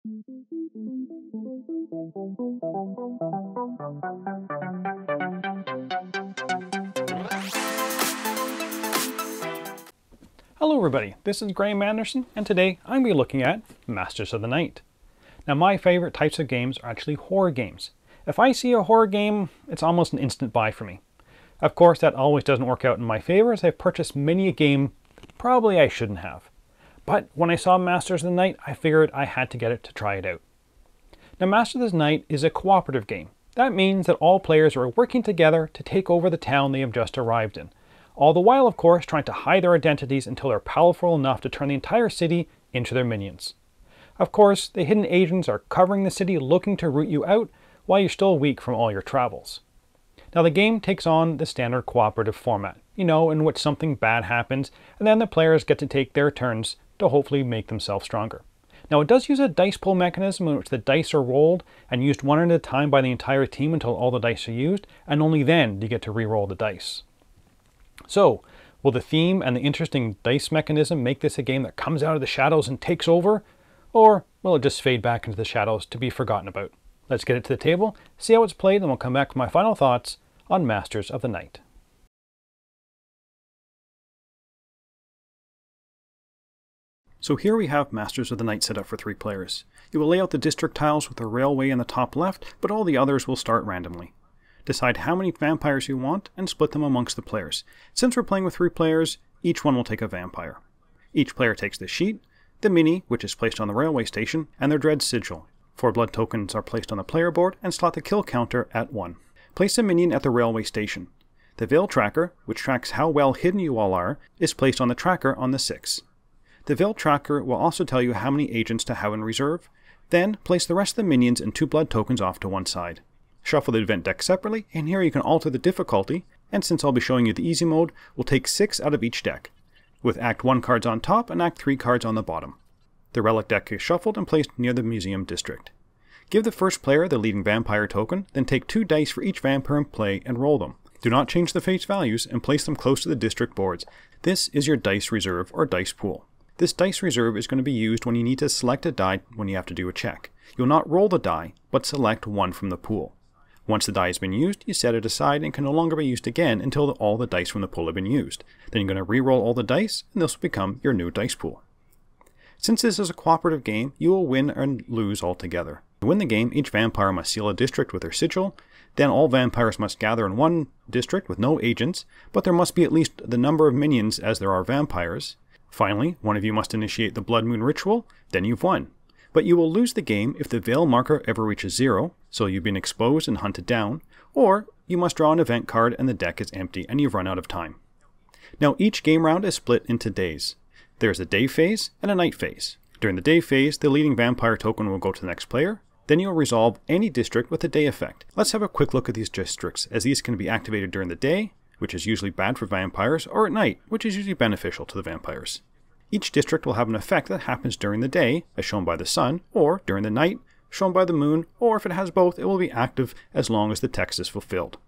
Hello everybody, this is Graeme Anderson, and today I'm going to be looking at Masters of the Night. Now my favorite types of games are actually horror games. If I see a horror game, it's almost an instant buy for me. Of course, that always doesn't work out in my favor, as I've purchased many a game probably I shouldn't have. But when I saw Masters of the Night, I figured I had to get it to try it out. Now Masters of the Night is a cooperative game. That means that all players are working together to take over the town they have just arrived in. All the while, of course, trying to hide their identities until they're powerful enough to turn the entire city into their minions. Of course, the hidden agents are covering the city looking to root you out while you're still weak from all your travels. Now the game takes on the standard cooperative format, in which something bad happens and then the players get to take their turns to hopefully make themselves stronger. Now it does use a dice pool mechanism in which the dice are rolled and used one at a time by the entire team until all the dice are used, and only then do you get to re-roll the dice. So, will the theme and the interesting dice mechanism make this a game that comes out of the shadows and takes over? Or will it just fade back into the shadows to be forgotten about? Let's get it to the table, see how it's played, and we'll come back with my final thoughts on Masters of the Night. So here we have Masters of the Night set up for 3 players. You will lay out the district tiles with the railway in the top left, but all the others will start randomly. Decide how many vampires you want and split them amongst the players. Since we're playing with 3 players, each one will take a vampire. Each player takes the sheet, the mini, which is placed on the railway station, and their dread sigil. 4 blood tokens are placed on the player board and slot the kill counter at 1. Place a minion at the railway station. The veil tracker, which tracks how well hidden you all are, is placed on the tracker on the 6. The veil tracker will also tell you how many agents to have in reserve. Then place the rest of the minions and 2 blood tokens off to one side. Shuffle the event deck separately, and here you can alter the difficulty, and since I'll be showing you the easy mode, we'll take 6 out of each deck, with Act 1 cards on top and Act 3 cards on the bottom. The relic deck is shuffled and placed near the museum district. Give the first player the leading vampire token, then take 2 dice for each vampire in play and roll them. Do not change the face values and place them close to the district boards. This is your dice reserve or dice pool. This dice reserve is going to be used when you need to select a die when you have to do a check. You'll not roll the die, but select one from the pool. Once the die has been used, you set it aside and can no longer be used again until all the dice from the pool have been used. Then you're going to re-roll all the dice, and this will become your new dice pool. Since this is a cooperative game, you will win and lose altogether. To win the game, each vampire must seal a district with their sigil, then all vampires must gather in one district with no agents, but there must be at least the number of minions as there are vampires. Finally, one of you must initiate the Blood Moon ritual, then you've won. But you will lose the game if the veil marker ever reaches 0, so you've been exposed and hunted down, or you must draw an event card and the deck is empty and you've run out of time. Now each game round is split into days. There's a day phase and a night phase. During the day phase, the leading vampire token will go to the next player, then you'll resolve any district with a day effect. Let's have a quick look at these districts, as these can be activated during the day, which is usually bad for vampires, or at night, which is usually beneficial to the vampires. Each district will have an effect that happens during the day, as shown by the sun, or during the night, shown by the moon, or if it has both, it will be active as long as the text is fulfilled.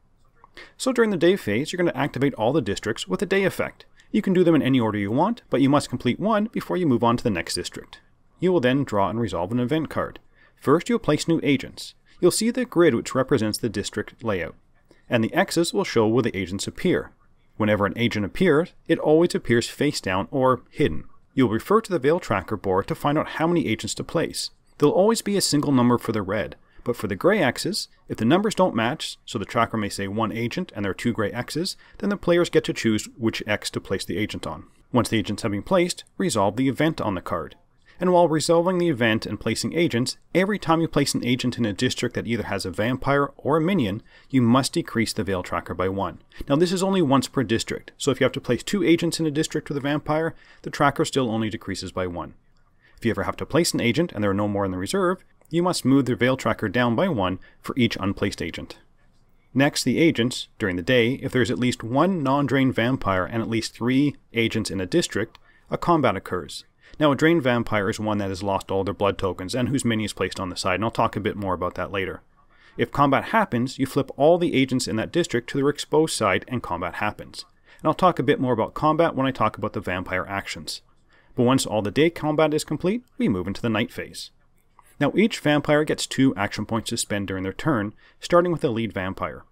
So during the day phase, you're going to activate all the districts with a day effect. You can do them in any order you want, but you must complete one before you move on to the next district. You will then draw and resolve an event card. First, you'll place new agents. You'll see the grid which represents the district layout, and the X's will show where the agents appear. Whenever an agent appears, it always appears face down or hidden. You'll refer to the veil tracker board to find out how many agents to place. There'll always be a single number for the red, but for the gray X's, if the numbers don't match, so the tracker may say 1 agent and there are 2 gray X's, then the players get to choose which X to place the agent on. Once the agents have been placed, resolve the event on the card. And while resolving the event and placing agents, every time you place an agent in a district that either has a vampire or a minion, you must decrease the veil tracker by 1. Now this is only once per district, so if you have to place 2 agents in a district with a vampire, the tracker still only decreases by 1. If you ever have to place an agent and there are no more in the reserve, you must move the veil tracker down by 1 for each unplaced agent. Next, the agents, during the day, if there is at least 1 non-drained vampire and at least 3 agents in a district, a combat occurs. Now a drained vampire is one that has lost all their blood tokens and whose mini is placed on the side, and I'll talk a bit more about that later. If combat happens, you flip all the agents in that district to their exposed side and combat happens. And I'll talk a bit more about combat when I talk about the vampire actions. But once all the day combat is complete, we move into the night phase. Now each vampire gets 2 action points to spend during their turn, starting with the lead vampire.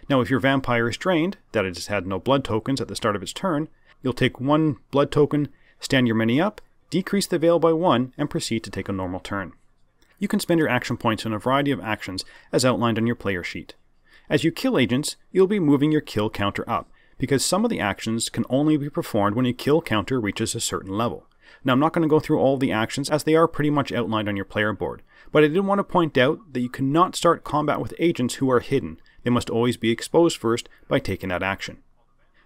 Now if your vampire is drained, that it has had no blood tokens at the start of its turn, you'll take 1 blood token, stand your mini up, decrease the veil by 1, and proceed to take a normal turn. You can spend your action points on a variety of actions as outlined on your player sheet. As you kill agents, you'll be moving your kill counter up, because some of the actions can only be performed when your kill counter reaches a certain level. Now I'm not going to go through all the actions as they are pretty much outlined on your player board, but I did want to point out that you cannot start combat with agents who are hidden. They must always be exposed first by taking that action.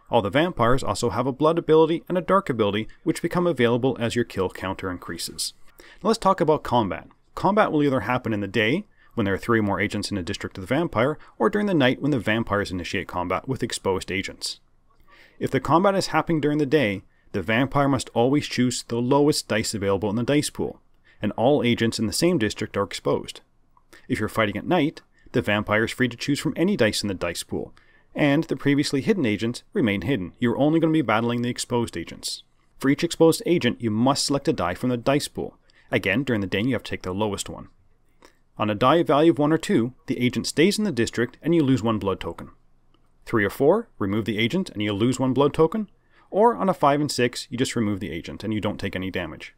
All the vampires also have a blood ability and a dark ability which become available as your kill counter increases. Now let's talk about combat. Combat will either happen in the day, when there are 3 more agents in a district of the vampire, or during the night when the vampires initiate combat with exposed agents. If the combat is happening during the day, the vampire must always choose the lowest dice available in the dice pool, and all agents in the same district are exposed. If you're fighting at night, the vampire is free to choose from any dice in the dice pool, and the previously hidden agents remain hidden. You're only going to be battling the exposed agents. For each exposed agent, you must select a die from the dice pool. Again, during the day you have to take the lowest one. On a die value of 1 or 2, the agent stays in the district and you lose 1 blood token. 3 or 4, remove the agent and you lose 1 blood token. Or on a 5 and 6, you just remove the agent and you don't take any damage.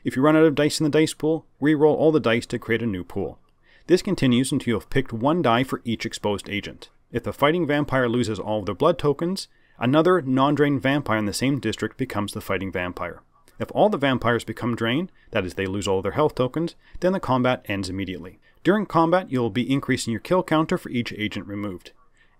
If you run out of dice in the dice pool, re-roll all the dice to create a new pool. This continues until you have picked 1 die for each exposed agent. If the fighting vampire loses all of their blood tokens, another non-drained vampire in the same district becomes the fighting vampire. If all the vampires become drained, that is they lose all their health tokens, then the combat ends immediately. During combat, you'll be increasing your kill counter for each agent removed.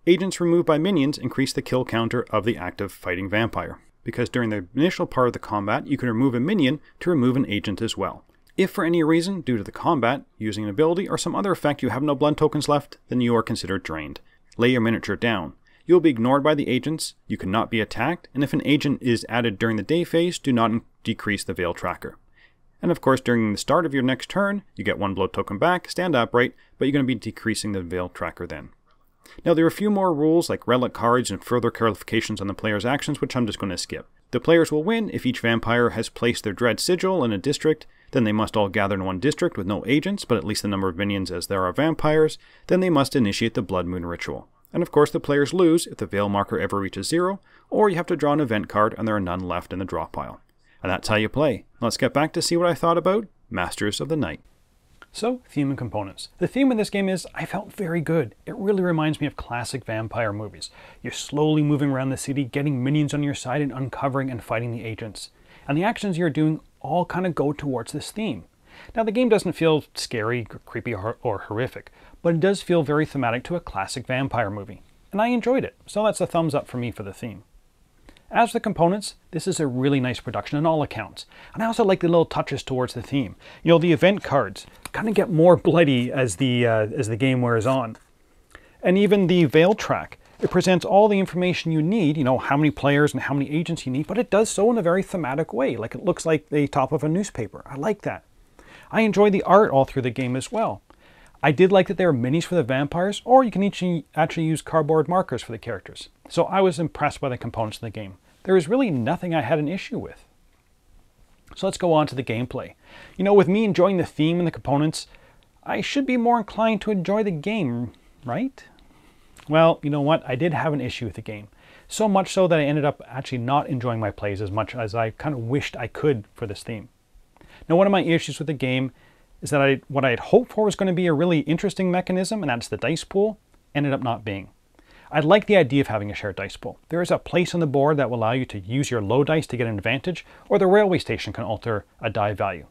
Agents removed by minions increase the kill counter of the active fighting vampire, because during the initial part of the combat, you can remove a minion to remove an agent as well. If for any reason, due to the combat, using an ability or some other effect you have no blood tokens left, then you are considered drained. Lay your miniature down. You will be ignored by the agents, you cannot be attacked, and if an agent is added during the day phase, do not decrease the veil tracker. And of course, during the start of your next turn, you get 1 blood token back, stand upright, but you're going to be decreasing the veil tracker then. Now there are a few more rules like relic cards and further clarifications on the player's actions, which I'm just going to skip. The players will win if each vampire has placed their dread sigil in a district, then they must all gather in one district with no agents, but at least the number of minions as there are vampires, then they must initiate the Blood Moon ritual. And of course the players lose if the veil marker ever reaches 0, or you have to draw an event card and there are none left in the draw pile. And that's how you play. Let's get back to see what I thought about Masters of the Night. So, theme and components. The theme in this game is, I felt very good. It really reminds me of classic vampire movies. You're slowly moving around the city, getting minions on your side and uncovering and fighting the agents. And the actions you're doing all kind of go towards this theme. Now the game doesn't feel scary, creepy, or horrific, but it does feel very thematic to a classic vampire movie. And I enjoyed it, so that's a thumbs up for me for the theme. As for the components, this is a really nice production on all accounts. And I also like the little touches towards the theme. You know, the event cards kind of get more bloody as the game wears on. And even the veil track, it presents all the information you need, you know, how many players and how many agents you need, but it does so in a very thematic way, like it looks like the top of a newspaper. I like that. I enjoy the art all through the game as well. I did like that there are minis for the vampires, or you can actually use cardboard markers for the characters. So I was impressed by the components of the game. There is really nothing I had an issue with. So let's go on to the gameplay. You know, with me enjoying the theme and the components, I should be more inclined to enjoy the game, right? Well, you know what? I did have an issue with the game. So much so that I ended up actually not enjoying my plays as much as I kind of wished I could for this theme. Now, one of my issues with the game is that what I had hoped for was going to be a really interesting mechanism, and that's the dice pool, ended up not being. I like the idea of having a shared dice pool. There is a place on the board that will allow you to use your low dice to get an advantage, or the railway station can alter a die value.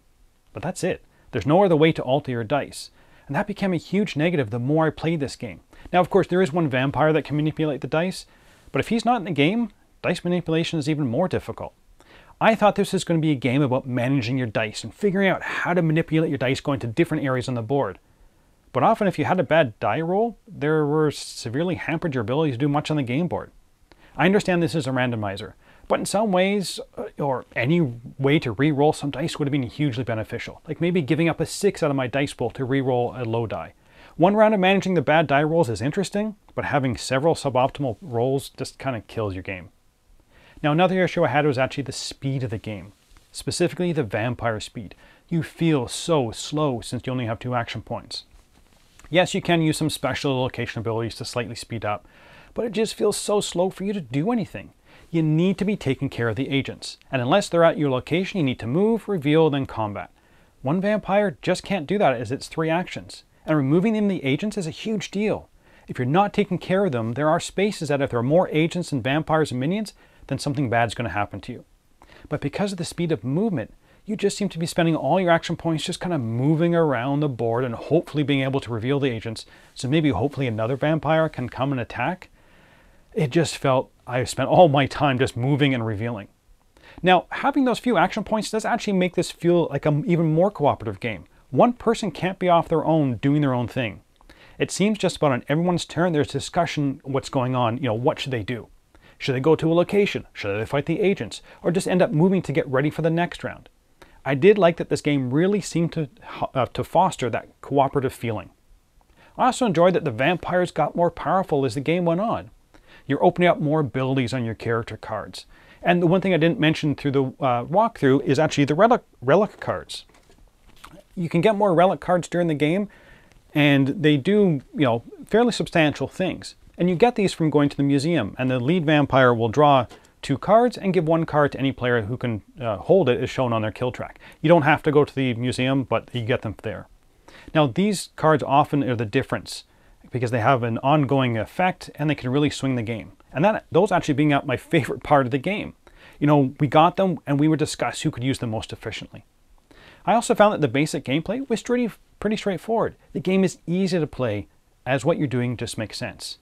But that's it. There's no other way to alter your dice. And that became a huge negative the more I played this game. Now, of course, there is one vampire that can manipulate the dice, but if he's not in the game, dice manipulation is even more difficult. I thought this was going to be a game about managing your dice and figuring out how to manipulate your dice going to different areas on the board. But often if you had a bad die roll, there were severely hampered your ability to do much on the game board. I understand this is a randomizer, but in some ways, or any way to re-roll some dice would have been hugely beneficial. Like maybe giving up a 6 out of my dice pool to re-roll a low die. One round of managing the bad die rolls is interesting, but having several suboptimal rolls just kind of kills your game. Now, another issue I had was actually the speed of the game, specifically the vampire speed. you feel so slow since you only have 2 action points. Yes, you can use some special location abilities to slightly speed up, but it just feels so slow for you to do anything. You need to be taking care of the agents, and unless they're at your location, you need to move, reveal, then combat. One vampire just can't do that as it's 3 actions, and removing them the agents is a huge deal. If you're not taking care of them, there are spaces that if there are more agents and vampires and minions, then something bad's going to happen to you. But because of the speed of movement, you just seem to be spending all your action points just kind of moving around the board and hopefully being able to reveal the agents, so maybe hopefully another vampire can come and attack. It just felt I spent all my time just moving and revealing. Now, having those few action points does actually make this feel like an even more cooperative game. One person can't be off their own doing their own thing. It seems just about on everyone's turn there's discussion what's going on, what should they do? Should they go to a location? Should they fight the agents? Or just end up moving to get ready for the next round? I did like that this game really seemed to foster that cooperative feeling. I also enjoyed that the vampires got more powerful as the game went on. You're opening up more abilities on your character cards. And the one thing I didn't mention through the walkthrough is actually the relic cards. You can get more relic cards during the game, and they do, fairly substantial things. And you get these from going to the museum, and the lead vampire will draw 2 cards and give 1 card to any player who can hold it as shown on their kill track. You don't have to go to the museum, but you get them there. Now, these cards often are the difference because they have an ongoing effect and they can really swing the game. And those actually being my favorite part of the game. We got them and we would discuss who could use them most efficiently. I also found that the basic gameplay was pretty straightforward. The game is easy to play as what you're doing just makes sense.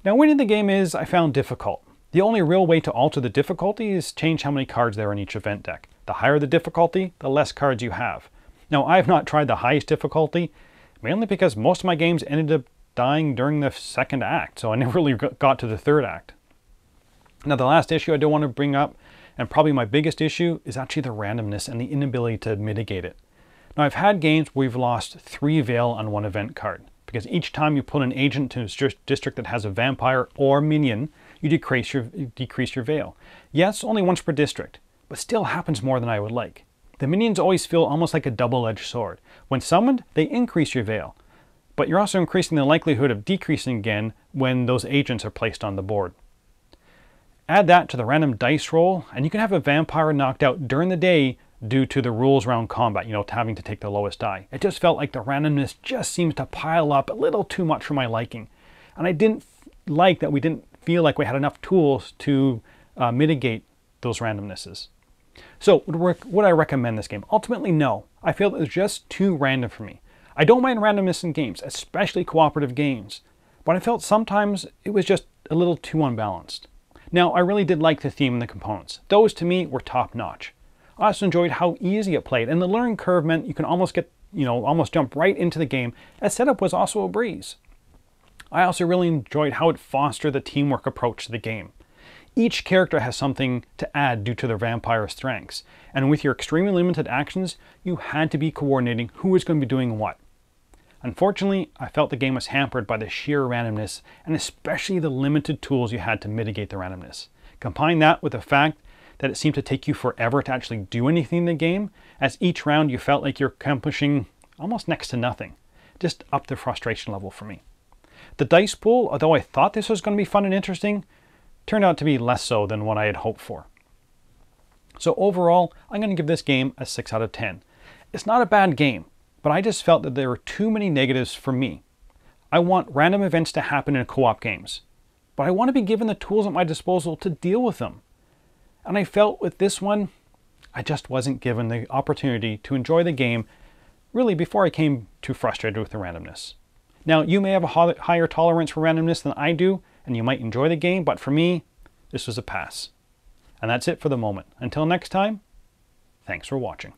Now, winning the game is, I found, difficult. The only real way to alter the difficulty is change how many cards there are in each event deck. The higher the difficulty, the less cards you have. Now, I have not tried the highest difficulty, mainly because most of my games ended up dying during the 2nd act, so I never really got to the 3rd act. Now, the last issue I do want to bring up, and probably my biggest issue, is actually the randomness and the inability to mitigate it. Now, I've had games where we've lost 3 Veil on 1 event card, because each time you put an agent to a district that has a vampire or minion, you decrease your Veil. Yes, only once per district, but still happens more than I would like. The minions always feel almost like a double-edged sword. When summoned, they increase your Veil, but you're also increasing the likelihood of decreasing again when those agents are placed on the board. Add that to the random dice roll, and you can have a vampire knocked out during the day due to the rules around combat, having to take the lowest die. It just felt like the randomness just seems to pile up a little too much for my liking. And I didn't like that we didn't feel like we had enough tools to mitigate those randomnesses. So would I recommend this game? Ultimately, no. I feel it was just too random for me. I don't mind randomness in games, especially cooperative games, but I felt sometimes it was just a little too unbalanced. Now, I really did like the theme and the components. Those, to me, were top-notch. I also enjoyed how easy it played, and the learning curve meant you can almost jump right into the game, as setup was also a breeze. I also really enjoyed how it fostered the teamwork approach to the game. Each character has something to add due to their vampire strengths, and with your extremely limited actions, you had to be coordinating who was going to be doing what. Unfortunately, I felt the game was hampered by the sheer randomness, and especially the limited tools you had to mitigate the randomness. Combine that with the fact that it seemed to take you forever to actually do anything in the game, as each round you felt like you're accomplishing almost next to nothing. Just up the frustration level for me. The dice pool, although I thought this was going to be fun and interesting, turned out to be less so than what I had hoped for. So overall, I'm going to give this game a 6 out of 10. It's not a bad game, but I just felt that there were too many negatives for me. I want random events to happen in co-op games, but I want to be given the tools at my disposal to deal with them. And I felt with this one, I just wasn't given the opportunity to enjoy the game really before I came too frustrated with the randomness. Now, you may have a higher tolerance for randomness than I do, and you might enjoy the game, but for me, this was a pass. And that's it for the moment. Until next time, thanks for watching.